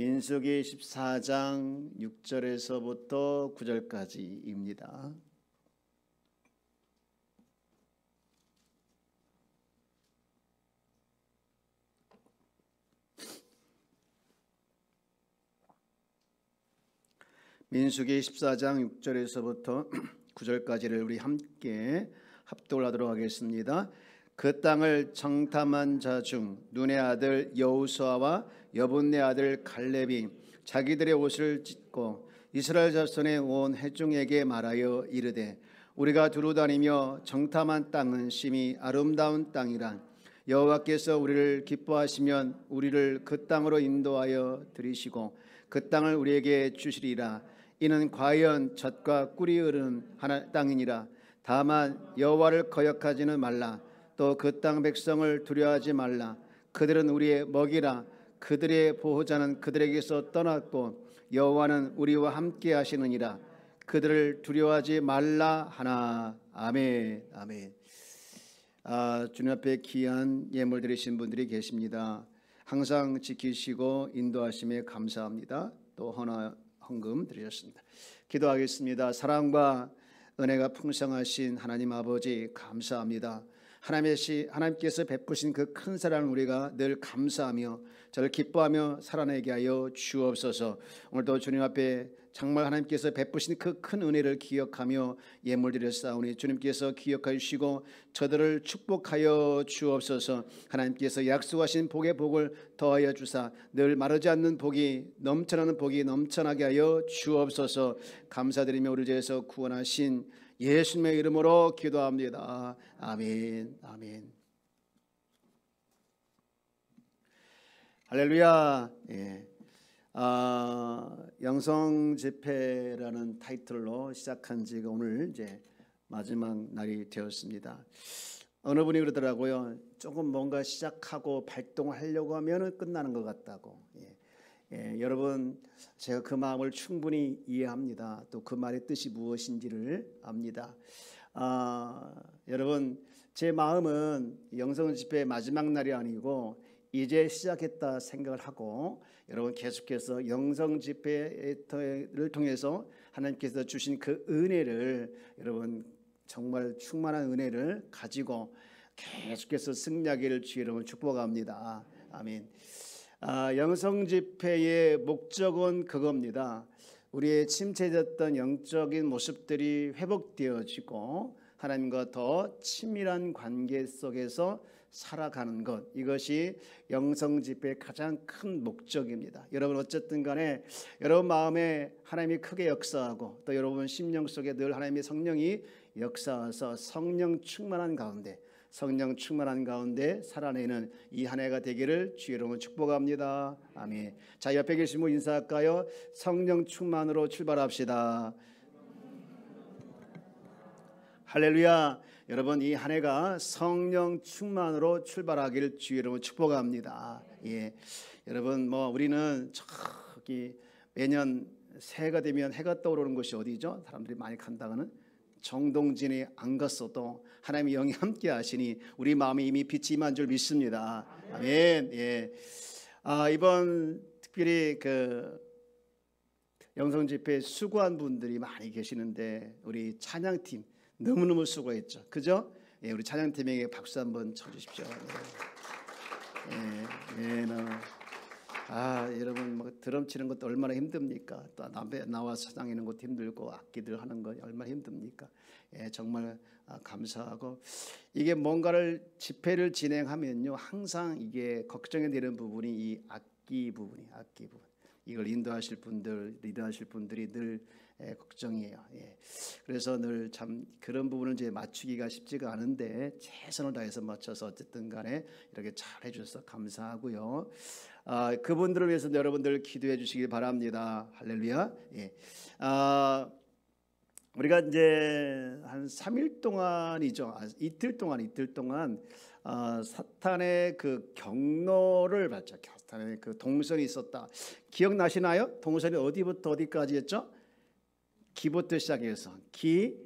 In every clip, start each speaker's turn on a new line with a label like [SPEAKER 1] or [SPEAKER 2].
[SPEAKER 1] 민수기 14장 6절에서부터 9절까지입니다. 민수기 14장 6절에서부터 9절까지를 우리 함께 합독을 하도록 하겠습니다. 그 땅을 정탐한 자 중 눈의 아들 여호수아와 여분네 아들 갈렙이 자기들의 옷을 찢고 이스라엘 자손의 온 회중에게 말하여 이르되 우리가 두루 다니며 정탐한 땅은 심히 아름다운 땅이라. 여호와께서 우리를 기뻐하시면 우리를 그 땅으로 인도하여 들이시고 그 땅을 우리에게 주시리라. 이는 과연 젖과 꿀이 흐르는 땅이니라. 다만 여호와를 거역하지는 말라. 또 그 땅 백성을 두려워하지 말라. 그들은 우리의 먹이라. 그들의 보호자는 그들에게서 떠났고 여호와는 우리와 함께 하시느니라. 그들을 두려워하지 말라 하나. 아멘. 아멘. 주님 앞에 귀한 예물 드리신 분들이 계십니다. 항상 지키시고 인도하심에 감사합니다. 또 헌금 드리셨습니다. 기도하겠습니다. 사랑과 은혜가 풍성하신 하나님 아버지 감사합니다. 하나님께서 베푸신 그 큰 사랑을 우리가 늘 감사하며 저를 기뻐하며 살아내게 하여 주옵소서. 오늘도 주님 앞에 정말 하나님께서 베푸신 그 큰 은혜를 기억하며 예물 드렸사오니 주님께서 기억하여 주시고 저들을 축복하여 주옵소서. 하나님께서 약속하신 복의 복을 더하여 주사 늘 마르지 않는 복이 넘쳐나는 복이 넘쳐나게 하여 주옵소서. 감사드리며 우리 죄에서 구원하신 예수님의 이름으로 기도합니다. 아멘. 아멘. 할렐루야. 예. 영성 집회라는 타이틀로 시작한 지가 오늘 이제 마지막 날이 되었습니다. 어느 분이 그러더라고요. 조금 뭔가 시작하고 발동을 하려고 하면 끝나는 것 같다고. 여러분, 제가 그 마음을 충분히 이해합니다. 또 그 말의 뜻이 무엇인지를 압니다. 여러분, 제 마음은 영성 집회의 마지막 날이 아니고 이제 시작했다 생각을 하고 여러분 계속해서 영성 집회를 통해서 하나님께서 주신 그 은혜를 여러분 정말 충만한 은혜를 가지고 계속해서 승리하기를 주의 이름으로 축복합니다. 아멘. 영성 집회의 목적은 그겁니다. 우리의 침체됐던 영적인 모습들이 회복되어지고 하나님과 더 친밀한 관계 속에서 살아가는 것, 이것이 영성 집회의 가장 큰 목적입니다. 여러분 어쨌든 간에 여러분 마음에 하나님이 크게 역사하고 또 여러분 심령 속에 늘 하나님의 성령이 역사하서 성령 충만한 가운데 살아내는 이 한 해가 되기를 주의 이름으로 축복합니다. 아멘. 자, 옆에 계신 분 인사할까요? 성령 충만으로 출발합시다. 할렐루야. 여러분 이 한 해가 성령 충만으로 출발하기를 주의 이름으로 축복합니다. 예. 여러분 우리는 저기 매년 새해가 되면 해가 떠오르는 곳이 어디죠? 사람들이 많이 간다고는 정동진에 안 갔어도 하나님의 영이 함께 하시니 우리 마음에 이미 빛이 임한 줄 믿습니다. 아멘. 예. 이번 특별히 그 영성 집회에 수고한 분들이 많이 계시는데 우리 찬양팀 너무너무 수고했죠. 그죠? 예, 우리 찬양팀에게 박수 한번 쳐주십시오. 여러분 드럼 치는 것도 얼마나 힘듭니까? 또 나와서 찬양하는 것도 힘들고 악기들 하는 거 얼마나 힘듭니까? 예, 정말 감사하고 이게 뭔가를 집회를 진행하면요 항상 이게 걱정이 되는 부분이 이 악기 부분. 이걸 인도하실 분들, 리더하실 분들이 늘 걱정이에요. 예. 그래서 늘 참 그런 부분을 이제 맞추기가 쉽지가 않은데 최선을 다해서 맞춰서 어쨌든 간에 이렇게 잘 해주셔서 감사하고요. 그분들을 위해서 여러분들 기도해 주시기 바랍니다. 할렐루야. 예. 우리가 이제 한 3일 동안이죠. 이틀 동안 사탄의 그 경로를 봤죠. 사탄의 그 동선이 있었다. 기억나시나요? 동선이 어디부터 어디까지였죠? 기부터 시작해서 기,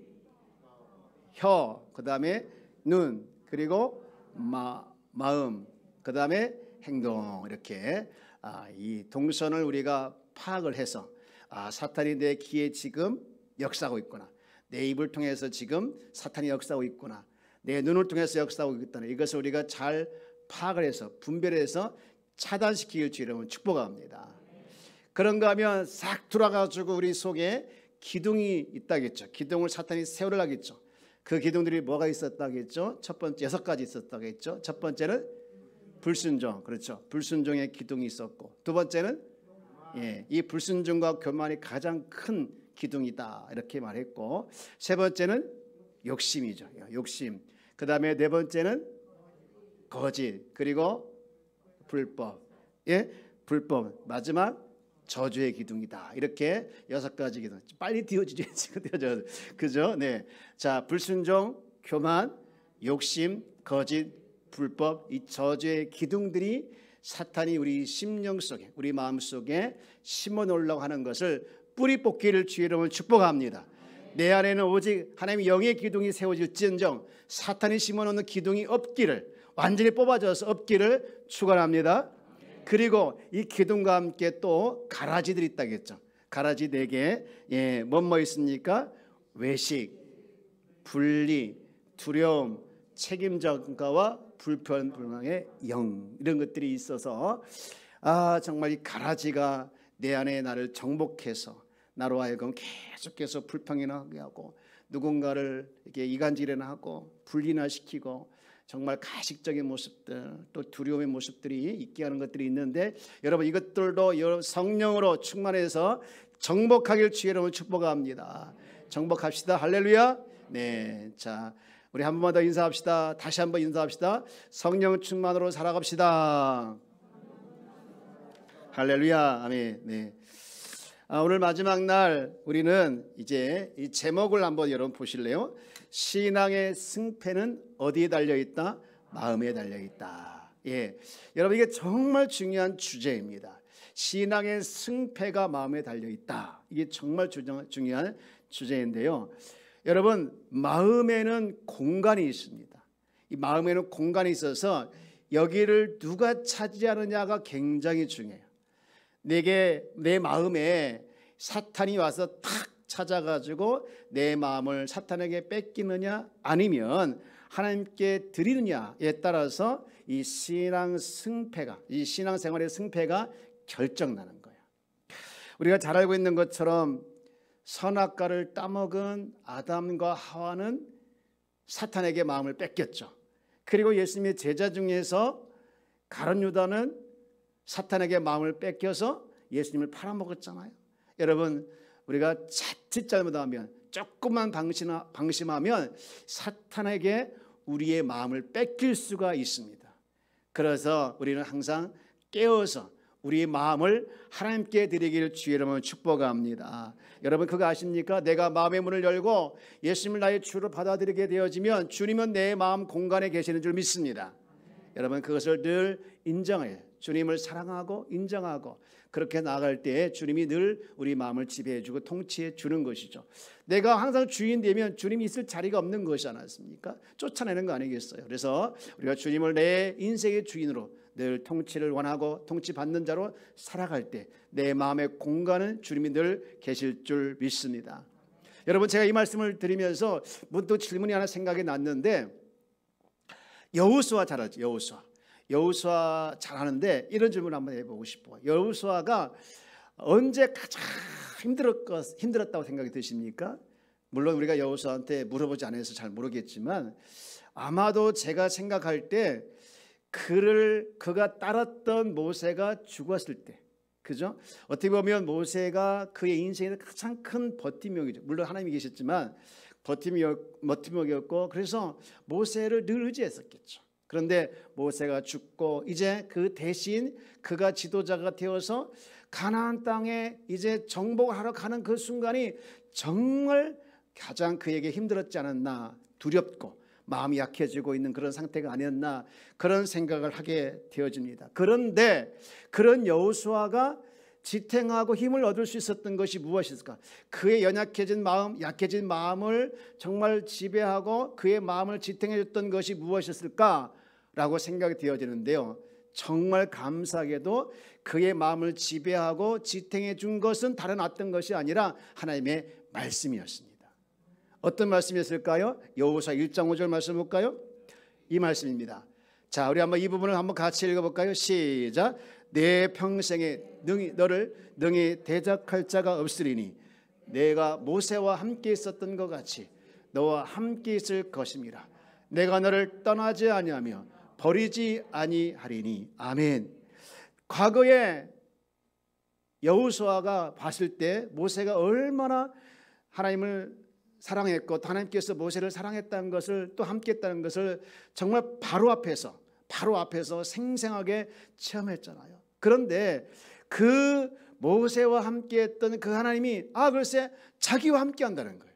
[SPEAKER 1] 혀, 그 다음에 눈, 그리고 마음, 그 다음에 행동, 이렇게 이 동선을 우리가 파악을 해서 사탄이 내 귀에 지금 역사하고 있구나, 내 입을 통해서 지금 사탄이 역사하고 있구나, 내 눈을 통해서 역사하고 있다는 이것을 우리가 잘 파악을 해서 분별해서 차단시키길 주이름으로 축복합니다. 그런가 하면 싹 돌아가지고 우리 속에 기둥이 있다겠죠. 기둥을 사탄이 세우려겠죠. 그 기둥들이 뭐가 있었다겠죠? 첫 번째 6가지 있었다겠죠. 첫 번째는 불순종, 그렇죠. 불순종의 기둥이 있었고, 두 번째는 이 불순종과 교만이 가장 큰 기둥이다 이렇게 말했고, 세 번째는 욕심이죠. 욕심. 그 다음에 네 번째는 거짓, 그리고 불법. 불법. 마지막 저주의 기둥이다. 이렇게 6가지 기둥. 빨리 띄워주죠. 그죠? 네. 자, 불순종, 교만, 욕심, 거짓, 불법, 이 저주의 기둥들이 사탄이 우리 심령 속에, 우리 마음 속에 심어 놓으려고 하는 것을 뿌리 뽑기를 주의 이름으로 축복합니다. 내 안에는 오직 하나님의 영의 기둥이 세워질지언정 사탄이 심어 놓는 기둥이 없기를, 완전히 뽑아져서 없기를 축원합니다. 그리고 이 기둥과 함께 또 가라지들이 있다겠죠. 가라지 4개. 뭐뭐 있습니까? 외식, 분리, 두려움, 책임전가와 불평불만의 영, 이런 것들이 있어서 정말 이 가라지가 내 안에 나를 정복해서 나로 하여금 계속해서 불평이나 하게 하고, 누군가를 이렇게 이간질이나 하고 분리나 시키고, 정말 가식적인 모습들, 또 두려움의 모습들이 있게 하는 것들이 있는데, 여러분 이것들도 성령으로 충만해서 정복하길 주의 이름으로 축복합니다. 정복합시다. 할렐루야. 네, 자, 우리 한 번만 더 인사합시다. 다시 한번 인사합시다. 성령 충만으로 살아갑시다. 할렐루야. 아멘. 네. 오늘 마지막 날 우리는 이제 이 제목을 한번 여러분 보실래요? 신앙의 승패는 어디에 달려있다? 마음에 달려있다. 여러분 이게 정말 중요한 주제입니다. 신앙의 승패가 마음에 달려있다. 이게 정말 중요한 주제인데요. 여러분 마음에는 공간이 있습니다. 이 마음에는 공간이 있어서 여기를 누가 차지하느냐가 굉장히 중요해요. 내 마음에 사탄이 와서 탁 찾아가지고 내 마음을 사탄에게 뺏기느냐 아니면 하나님께 드리느냐에 따라서 이 신앙생활의 승패가 결정나는 거예요. 우리가 잘 알고 있는 것처럼 선악과를 따먹은 아담과 하와는 사탄에게 마음을 뺏겼죠. 그리고 예수님의 제자 중에서 가룟 유다는 사탄에게 마음을 뺏겨서 예수님을 팔아먹었잖아요. 여러분 우리가 자칫 잘못하면, 조금만 방심하면 사탄에게 우리의 마음을 뺏길 수가 있습니다. 그래서 우리는 항상 깨어서 우리의 마음을 하나님께 드리기를 주의 이름으로 축복합니다. 여러분 그거 아십니까? 내가 마음의 문을 열고 예수님을 나의 주로 받아들이게 되어지면 주님은 내 마음 공간에 계시는 줄 믿습니다. 여러분 그것을 늘 인정해요. 주님을 사랑하고 인정하고 그렇게 나아갈 때 주님이 늘 우리 마음을 지배해주고 통치해 주는 것이죠. 내가 항상 주인 되면 주님이 있을 자리가 없는 것이 않았습니까? 쫓아내는 거 아니겠어요? 그래서 우리가 주님을 내 인생의 주인으로 늘 통치를 원하고 통치받는 자로 살아갈 때 내 마음의 공간은 주님이 늘 계실 줄 믿습니다. 여러분 제가 이 말씀을 드리면서 문득 질문이 하나 생각이 났는데, 여호수아 잘 알죠? 여호수아 잘 하는데 이런 질문을 한번 해보고 싶어요. 여호수아가 언제 가장 힘들었다고 생각이 드십니까? 물론 우리가 여호수아한테 물어보지 않아서 잘 모르겠지만 아마도 제가 생각할 때 그가 따랐던 모세가 죽었을 때, 그죠? 어떻게 보면 모세가 그의 인생에서 가장 큰 버팀목이죠. 물론 하나님이 계셨지만 버팀목이었고, 그래서 모세를 늘 의지했었겠죠. 그런데 모세가 죽고 이제 그 대신 그가 지도자가 되어서 가나안 땅에 이제 정복하러 가는 그 순간이 정말 가장 그에게 힘들었지 않았나, 두렵고 마음이 약해지고 있는 그런 상태가 아니었나, 그런 생각을 하게 되어집니다. 그런데 그런 여호수아가 지탱하고 힘을 얻을 수 있었던 것이 무엇일까? 그의 약해진 마음을 정말 지배하고 그의 마음을 지탱해 줬던 것이 무엇이었을까라고 생각이 되어지는데요. 정말 감사하게도 그의 마음을 지배하고 지탱해 준 것은 다른 어떤 것이 아니라 하나님의 말씀이었습니다. 어떤 말씀이었을까요? 여호수아 1장 5절 말씀 볼까요? 이 말씀입니다. 자, 우리 한번 이 부분을 한번 같이 읽어볼까요? 시작. 내 평생에 너를 능히 대적할 자가 없으리니 내가 모세와 함께 있었던 것 같이 너와 함께 있을 것임이라. 내가 너를 떠나지 아니하며 버리지 아니하리니. 아멘. 과거에 여호수아가 봤을 때 모세가 얼마나 하나님을 사랑했고 또 하나님께서 모세를 사랑했다는 것을 또 함께했다는 것을 정말 바로 앞에서 생생하게 체험했잖아요. 그런데 그 모세와 함께했던 그 하나님이 글쎄 자기와 함께한다는 거예요.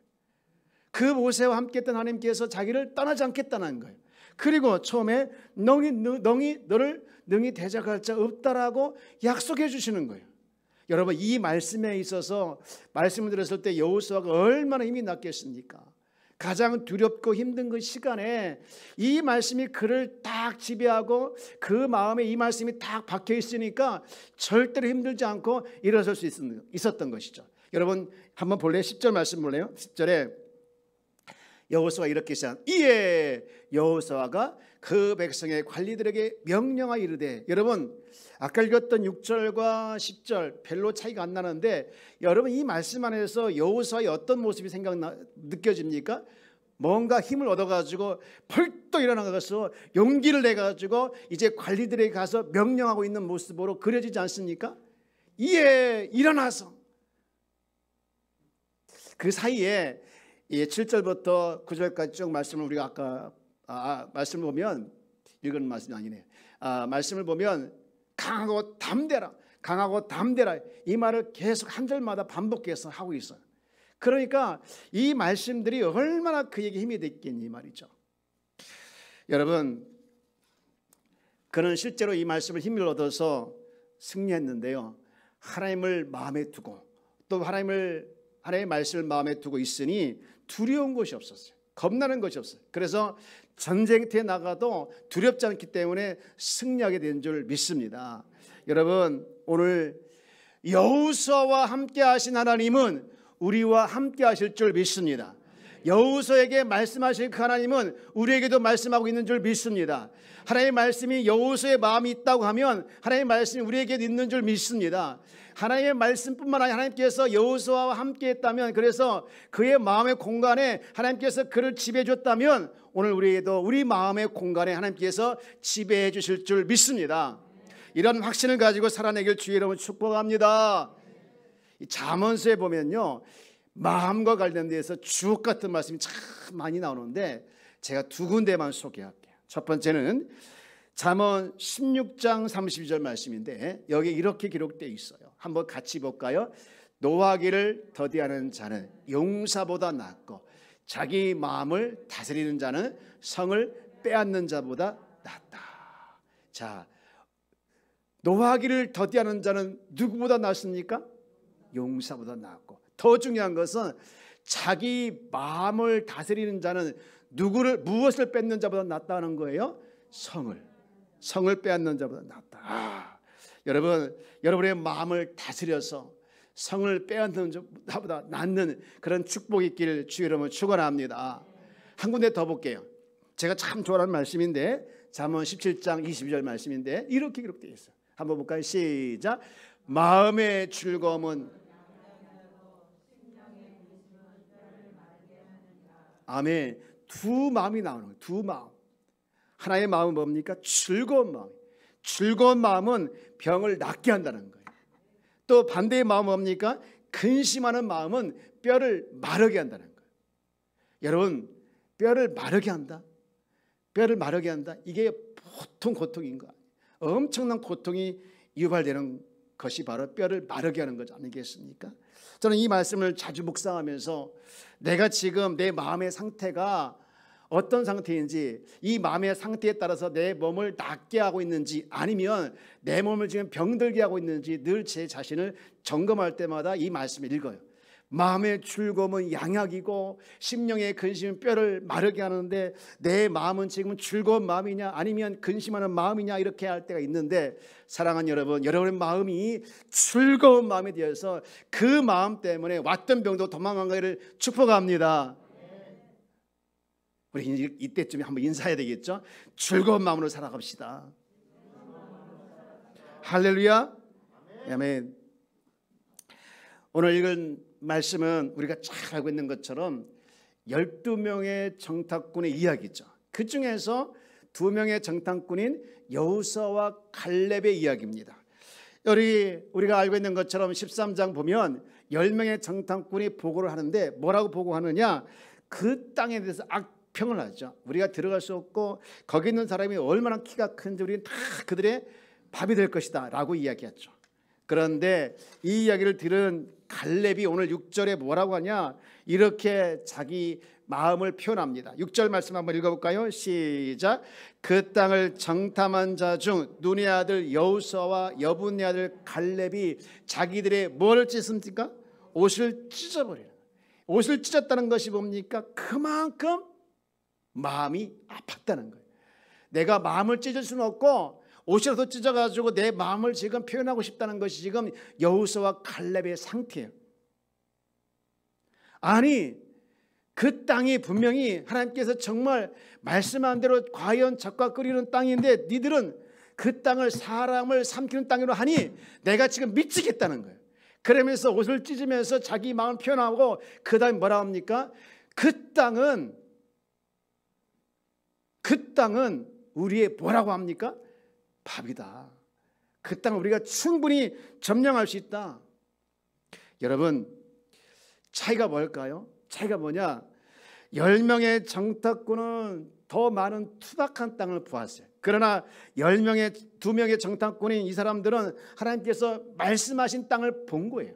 [SPEAKER 1] 그 모세와 함께했던 하나님께서 자기를 떠나지 않겠다는 거예요. 그리고 처음에 너를 능히 대적할 자 없다라고 약속해 주시는 거예요. 여러분, 이 말씀에 있어서 말씀을 들었을 때 여호수아가 얼마나 힘이 났겠습니까? 가장 두렵고 힘든 그 시간에 이 말씀이 그를 딱 지배하고 그 마음에 이 말씀이 딱 박혀 있으니까 절대로 힘들지 않고 일어설 수 있었던 것이죠. 여러분 한번 볼래요? 10절 말씀 볼래요? 10절에 여호수아가 이렇게 시작. 이에 여호수아가 그 백성의 관리들에게 명령하여 이르되. 여러분 아까 읽었던 6절과 10절 별로 차이가 안 나는데 여러분 이 말씀 안에서 여호수아의 어떤 모습이 느껴집니까? 뭔가 힘을 얻어가지고 펄떡 일어나가서 용기를 내가지고 이제 관리들에게 가서 명령하고 있는 모습으로 그려지지 않습니까? 이에 일어나서. 그 사이에 7절부터 9절까지 쭉 말씀을 우리가 아까 말씀을 보면 읽은 말씀이 아니네요. 말씀을 보면 강하고 담대라 이 말을 계속 한 절마다 반복해서 하고 있어요. 그러니까 이 말씀들이 얼마나 그에게 힘이 됐겠니 말이죠. 여러분 그는 실제로 이 말씀을 힘을 얻어서 승리했는데요. 하나님을 마음에 두고 또 하나님의 말씀을 마음에 두고 있으니 두려운 것이 없었어요. 겁나는 것이 없어요. 그래서 전쟁터에 나가도 두렵지 않기 때문에 승리하게 된 줄 믿습니다. 여러분 오늘 여호수아와 함께 하신 하나님은 우리와 함께 하실 줄 믿습니다. 여호수아에게 말씀하실 그 하나님은 우리에게도 말씀하고 있는 줄 믿습니다. 하나님의 말씀이 여호수아의 마음이 있다고 하면 하나님의 말씀이 우리에게 있는 줄 믿습니다. 하나님의 말씀뿐만 아니라 하나님께서 여호수아와 함께 했다면, 그래서 그의 마음의 공간에 하나님께서 그를 지배해 줬다면 오늘 우리에게도 우리 마음의 공간에 하나님께서 지배해 주실 줄 믿습니다. 이런 확신을 가지고 살아내길 주의 이름으로 축복합니다. 이 잠언서에 보면요 마음과 관련돼서 주옥 같은 말씀이 참 많이 나오는데 제가 두 군데만 소개할게요. 첫 번째는 잠언 16장 32절 말씀인데 여기 이렇게 기록되어 있어요. 한번 같이 볼까요? 노하기를 더디하는 자는 용사보다 낫고 자기 마음을 다스리는 자는 성을 빼앗는 자보다 낫다. 자, 노하기를 더디하는 자는 누구보다 낫습니까? 용사보다 낫고, 더 중요한 것은 자기 마음을 다스리는 자는 무엇을 뺏는 자보다 낫다는 거예요? 성을 빼앗는 자보다 낫다. 여러분, 여러분의 마음을 다스려서 성을 빼앗는 자보다 낫는 그런 축복이 있기를 주의 이름으로 축원합니다. 한 군데 더 볼게요. 제가 참 좋아하는 말씀인데 잠언 17장 22절 말씀인데 이렇게 기록되어 있어요. 한번 볼까요? 시작. 마음의 즐거움은 아멘. 두 마음이 나오는 거예요. 두 마음. 하나의 마음은 뭡니까? 즐거운 마음. 즐거운 마음은 병을 낫게 한다는 거예요. 또 반대의 마음은 뭡니까? 근심하는 마음은 뼈를 마르게 한다는 거예요. 여러분, 뼈를 마르게 한다. 뼈를 마르게 한다. 이게 보통 고통인 거 아니에요. 엄청난 고통이 유발되는 것이 바로 뼈를 마르게 하는 것 아니겠습니까? 저는 이 말씀을 자주 묵상하면서 내가 지금 내 마음의 상태가 어떤 상태인지, 이 마음의 상태에 따라서 내 몸을 낫게 하고 있는지 아니면 내 몸을 지금 병들게 하고 있는지 늘 제 자신을 점검할 때마다 이 말씀을 읽어요. 마음의 즐거움은 양약이고 심령의 근심은 뼈를 마르게 하는데 내 마음은 지금 즐거운 마음이냐 아니면 근심하는 마음이냐 이렇게 할 때가 있는데, 사랑하는 여러분, 여러분의 마음이 즐거운 마음이 되어서 그 마음 때문에 왔던 병도 도망간 것을 축복합니다. 우리 이때쯤에 한번 인사해야 되겠죠? 즐거운 마음으로 살아갑시다. 할렐루야. 아멘. 오늘 읽은 말씀은 우리가 잘 알고 있는 것처럼 12명의 정탐꾼의 이야기죠. 그 중에서 2명의 정탐꾼인 여호수아와 갈렙의 이야기입니다. 우리가 알고 있는 것처럼 13장 보면 10명의 정탐꾼이 보고를 하는데 뭐라고 보고하느냐, 그 땅에 대해서 악평을 하죠. 우리가 들어갈 수 없고 거기 있는 사람이 얼마나 키가 큰지 우리는 다 그들의 밥이 될 것이다 라고 이야기했죠. 그런데 이 이야기를 들은 갈렙이 오늘 6절에 뭐라고 하냐, 이렇게 자기 마음을 표현합니다. 6절 말씀 한번 읽어볼까요? 시작. 그 땅을 정탐한 자 중 눈의 아들 여호수아와 여분의 아들 갈렙이 자기들의 뭐를 찢습니까? 옷을 찢어버려요. 옷을 찢었다는 것이 뭡니까? 그만큼 마음이 아팠다는 거예요. 내가 마음을 찢을 수는 없고 옷이라도 찢어가지고 내 마음을 지금 표현하고 싶다는 것이 지금 여호수아와 갈렙의 상태예요. 아니, 그 땅이 분명히 하나님께서 정말 말씀한 대로 과연 젖과 끓이는 땅인데 니들은 그 땅을 사람을 삼키는 땅으로 하니 내가 지금 미치겠다는 거예요. 그러면서 옷을 찢으면서 자기 마음을 표현하고 그 다음에 뭐라 합니까? 그 땅은 우리의 뭐라고 합니까? 밥이다. 그 땅을 우리가 충분히 점령할 수 있다. 여러분, 차이가 뭘까요? 차이가 뭐냐? 10명의 정탐꾼은 더 많은 투박한 땅을 보았어요. 그러나 2명의 정탐꾼인 이 사람들은 하나님께서 말씀하신 땅을 본 거예요.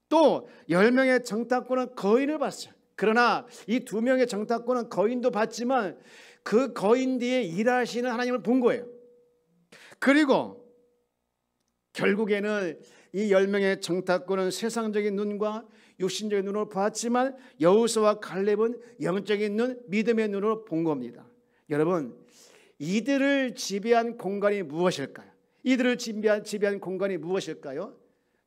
[SPEAKER 1] 또 10명의 정탐꾼은 거인을 봤어요. 그러나 이 2명의 정탐꾼은 거인도 봤지만 그 거인 뒤에 일하시는 하나님을 본 거예요. 그리고 결국에는 이 10명의 정탐꾼은 세상적인 눈과 육신적인 눈으로 봤지만 여호수아와 갈렙은 영적인 눈, 믿음의 눈으로 본 겁니다. 여러분, 이들을 지배한 공간이 무엇일까요? 이들을 지배한 공간이 무엇일까요?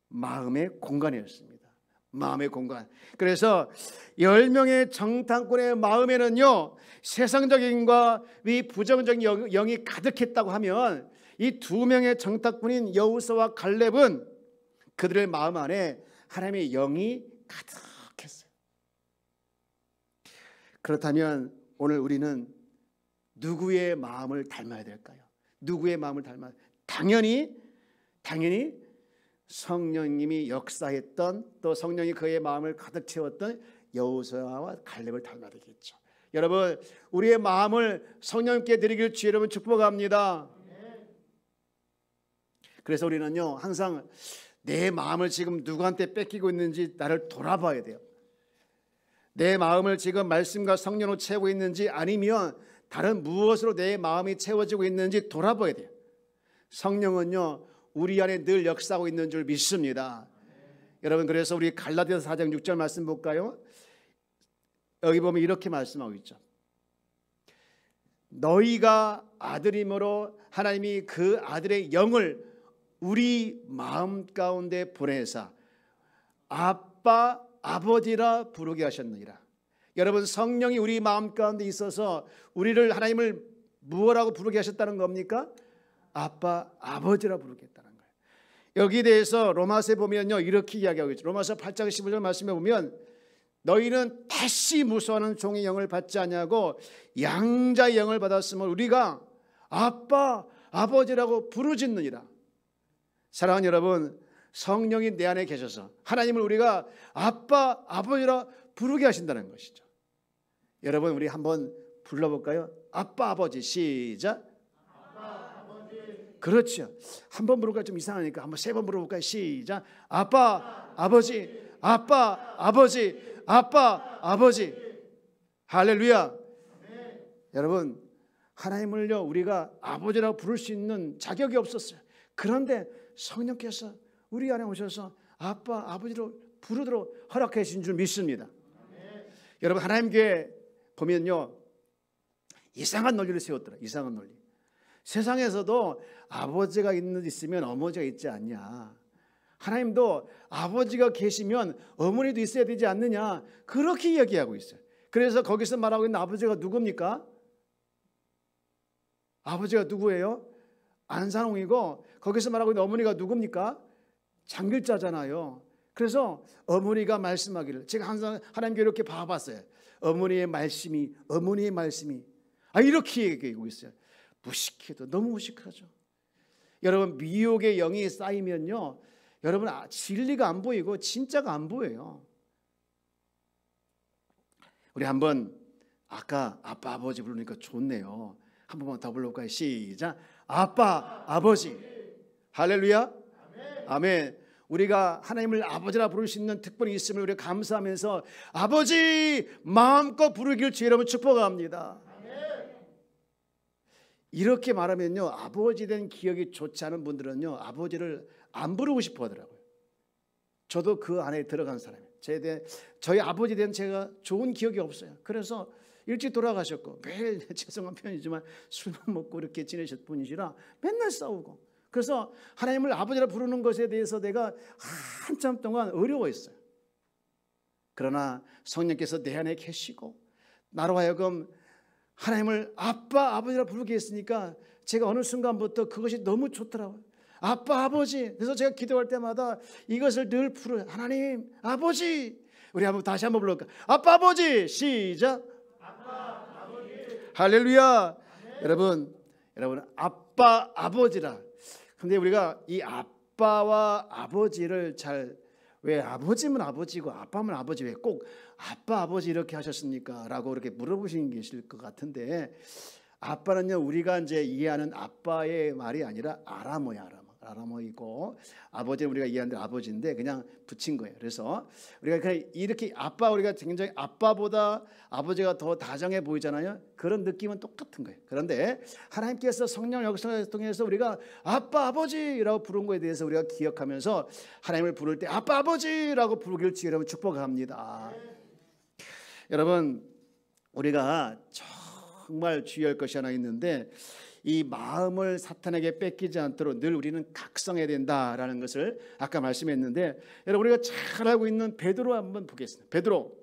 [SPEAKER 1] 마음의 공간이었습니다. 마음의 공간. 그래서 10명의 정탐꾼의 마음에는요, 세상적인과 이 부정적인 영이 가득했다고 하면 이 2명의 정탐꾼인 여호수아와 갈렙은 그들의 마음 안에 하나님의 영이 가득했어요. 그렇다면 오늘 우리는 누구의 마음을 닮아야 될까요? 누구의 마음을 닮아야? 당연히 성령님이 역사했던, 또 성령이 그의 마음을 가득 채웠던 여호수아와 갈렙을 닮아야 되겠죠. 여러분, 우리의 마음을 성령님께 드리길 주의 이름으로 축복합니다. 그래서 우리는요, 항상 내 마음을 지금 누구한테 뺏기고 있는지 나를 돌아봐야 돼요. 내 마음을 지금 말씀과 성령으로 채우고 있는지 아니면 다른 무엇으로 내 마음이 채워지고 있는지 돌아봐야 돼요. 성령은요, 우리 안에 늘 역사하고 있는 줄 믿습니다. 여러분, 그래서 우리 갈라디아서 4장 6절 말씀 볼까요? 여기 보면 이렇게 말씀하고 있죠. 너희가 아들임으로 하나님이 그 아들의 영을 우리 마음 가운데 보내사 아빠 아버지라 부르게 하셨느니라. 여러분, 성령이 우리 마음 가운데 있어서 우리를, 하나님을 무엇라고 부르게 하셨다는 겁니까? 아빠 아버지라 부르겠다는 거예요. 여기에 대해서 로마서에 보면요, 이렇게 이야기하고 있죠. 로마서 8장 15절 말씀에 보면 너희는 다시 무서워하는 종의 영을 받지 아니하고 양자의 영을 받았으면 우리가 아빠 아버지라고 부르짖느니라. 사랑하는 여러분, 성령이 내 안에 계셔서 하나님을 우리가 아빠 아버지라 부르게 하신다는 것이죠. 여러분, 우리 한번 불러볼까요? 아빠 아버지. 시작. 아빠 아버지. 그렇죠. 한 번 부르기가 좀 이상하니까 한번 3번 부르볼까요? 시작. 아빠 아버지. 아빠 아버지. 아빠 아버지. 할렐루야. 여러분, 하나님을요, 우리가 아버지라고 부를 수 있는 자격이 없었어요. 그런데 성령께서 우리 안에 오셔서 아빠 아버지로 부르도록 허락해 주신 줄 믿습니다. 여러분 하나님 교회 보면요 이상한 논리를 세웠더라. 이상한 논리. 세상에서도 아버지가 있으면 어머니가 있지 않냐. 하나님도 아버지가 계시면 어머니도 있어야 되지 않느냐. 그렇게 이야기하고 있어요. 그래서 거기서 말하고 있는 아버지가 누굽니까? 아버지가 누구예요? 안산홍이고 거기서 말하고 있는 어머니가 누굽니까? 장길자잖아요. 그래서 어머니가 말씀하기를 제가 항상 하나님께 이렇게 봐봤어요. 어머니의 말씀이 이렇게 얘기하고 있어요. 무식해도 너무 무식하죠. 여러분 미혹의 영이 쌓이면요 여러분 진리가 안 보이고 진짜가 안 보여요. 우리 한번 아까 아빠 아버지 부르니까 좋네요. 한 번만 더 불러볼까요? 시작. 아빠 아버지. 할렐루야. 아멘. 우리가 하나님을 아버지라 부를 수 있는 특권이 있음을 우리가 감사하면서 아버지 마음껏 부르길 주의 이름으로 축복합니다. 이렇게 말하면요 아버지 된 기억이 좋지 않은 분들은요 아버지를 안 부르고 싶어 하더라고요. 저도 그 안에 들어간 사람이에요. 저희 아버지 된 제가 좋은 기억이 없어요. 그래서 일찍 돌아가셨고 매일 죄송한 편이지만 술만 먹고 이렇게 지내셨 분이시라 맨날 싸우고, 그래서 하나님을 아버지라 부르는 것에 대해서 내가 한참 동안 어려워했어요. 그러나 성령께서 내 안에 계시고 나로 하여금 하나님을 아빠 아버지라 부르게 했으니까 제가 어느 순간부터 그것이 너무 좋더라고요. 아빠 아버지. 그래서 제가 기도할 때마다 이것을 늘 부르요. 하나님 아버지. 우리 한번 다시 한번 불러볼까? 아빠 아버지. 시작. 아빠 아버지. 할렐루야. 여러분 아빠 아버지라. 근데 우리가 이 아빠와 아버지를 왜 아버지면 아버지고 아빠면 아버지 왜 꼭 아빠 아버지 이렇게 하셨습니까? 라고 이렇게 물어보시는 계실 것 같은데, 아빠는요 우리가 이제 이해하는 아빠의 말이 아니라 아람어이고 아버지는 우리가 이해하는 대로 아버지인데 그냥 붙인 거예요. 그래서 우리가 그냥 이렇게 우리가 굉장히 아빠보다 아버지가 더 다정해 보이잖아요. 그런 느낌은 똑같은 거예요. 그런데 하나님께서 성령 역사를 통해서 우리가 아빠 아버지라고 부른 거에 대해서 우리가 기억하면서 하나님을 부를 때 아빠 아버지라고 부르기를 주의 이름으로 축복합니다. 여러분 우리가 정말 주의할 것이 하나 있는데, 이 마음을 사탄에게 뺏기지 않도록 늘 우리는 각성해야 된다라는 것을 아까 말씀했는데, 여러분 우리가 잘 알고 있는 베드로 한번 보겠습니다. 베드로,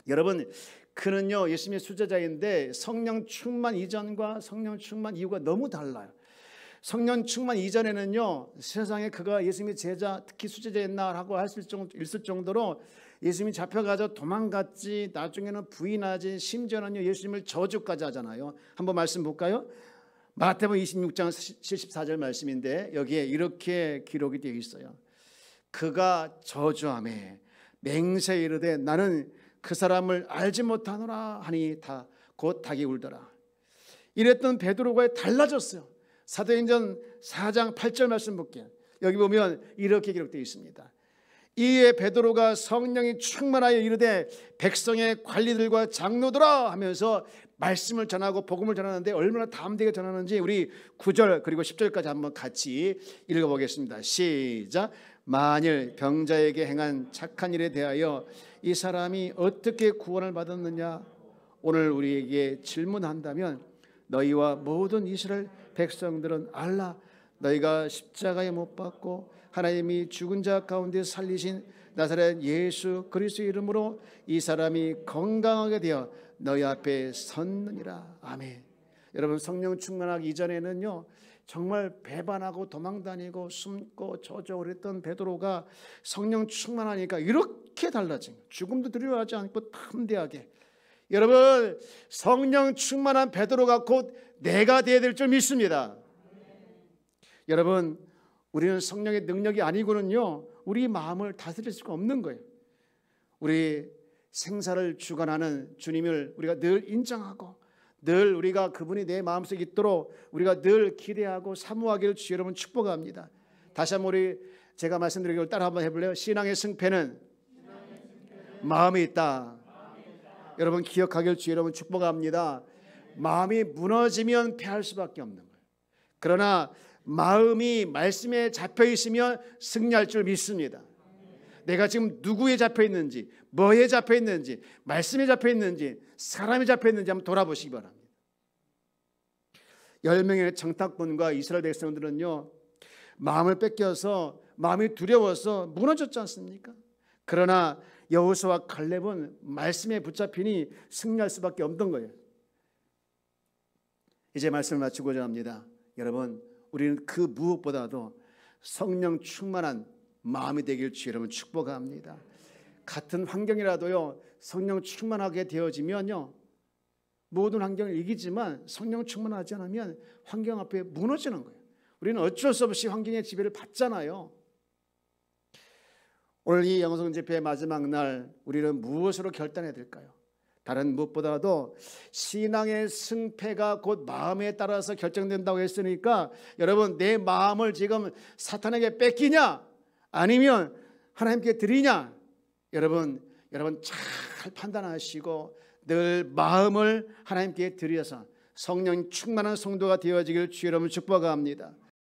[SPEAKER 1] 여러분 그는요 예수님의 수제자인데 성령 충만 이전과 성령 충만 이후가 너무 달라요. 성령 충만 이전에는요 세상에 그가 예수님의 제자 특히 수제자였나 하고 있을 정도로 예수님이 잡혀가서 도망갔지, 나중에는 부인하지, 심지어는요 예수님을 저주까지 하잖아요. 한번 말씀 볼까요? 마태복음 26장 74절 말씀인데 여기에 이렇게 기록이 되어 있어요. 그가 저주하매 맹세에 이르되 나는 그 사람을 알지 못하노라 하니 곧 닭이 울더라. 이랬던 베드로가 달라졌어요. 사도행전 4장 8절 말씀 볼게요. 여기 보면 이렇게 기록되어 있습니다. 이에 베드로가 성령이 충만하여 이르되 백성의 관리들과 장로들아 하면서 말씀을 전하고 복음을 전하는데 얼마나 담대하게 전하는지 우리 9절 그리고 10절까지 한번 같이 읽어보겠습니다. 시작. 만일 병자에게 행한 착한 일에 대하여 이 사람이 어떻게 구원을 받았느냐 오늘 우리에게 질문한다면 너희와 모든 이스라엘 백성들은 알라. 너희가 십자가에 못 박고 하나님이 죽은 자 가운데 살리신 나사렛 예수 그리스도의 이름으로 이 사람이 건강하게 되어 너희 앞에 섰느니라. 아멘. 여러분 성령 충만하기 이전에는요 정말 배반하고 도망다니고 숨고 저주하고 그랬던 베드로가 성령 충만하니까 이렇게 달라진 거예요. 죽음도 두려워하지 않고 담대하게. 여러분 성령 충만한 베드로가 곧 내가 되어야 될 줄 믿습니다. 여러분 우리는 성령의 능력이 아니고는요 우리 마음을 다스릴 수가 없는 거예요. 우리 생사를 주관하는 주님을 우리가 늘 인정하고 늘 우리가 그분이 내 마음속에 있도록 우리가 늘 기대하고 사모하기를 주여 여러분 축복합니다. 다시 한번 제가 말씀드리기를 따라 한번 해볼래요? 신앙의 승패는 마음에 있다. 여러분 기억하기를 주여 여러분 축복합니다. 마음이 무너지면 패할 수밖에 없는 거예요. 그러나 마음이 말씀에 잡혀 있으면 승리할 줄 믿습니다. 내가 지금 누구에 잡혀 있는지, 뭐에 잡혀 있는지, 말씀에 잡혀 있는지, 사람에 잡혀 있는지 한번 돌아보시기 바랍니다. 10명의 청탁꾼과 이스라엘 백성들은요, 마음을 뺏겨서 마음이 두려워서 무너졌지 않습니까? 그러나 여호수아와 갈렙은 말씀에 붙잡히니 승리할 수밖에 없던 거예요. 이제 말씀을 마치고자 합니다. 여러분, 우리는 그 무엇보다도 성령 충만한 마음이 되길 주 여러분 축복합니다. 같은 환경이라도요, 성령 충만하게 되어지면요, 모든 환경을 이기지만 성령 충만하지 않으면 환경 앞에 무너지는 거예요. 우리는 어쩔 수 없이 환경의 지배를 받잖아요. 오늘 이 영성 집회의 마지막 날 우리는 무엇으로 결단해야 될까요? 다른 무엇보다도 신앙의 승패가 곧 마음에 따라서 결정된다고 했으니까 여러분, 내 마음을 지금 사탄에게 뺏기냐 아니면 하나님께 드리냐, 여러분 잘 판단하시고 늘 마음을 하나님께 드려서 성령 충만한 성도가 되어지길 주 여러분 축복합니다.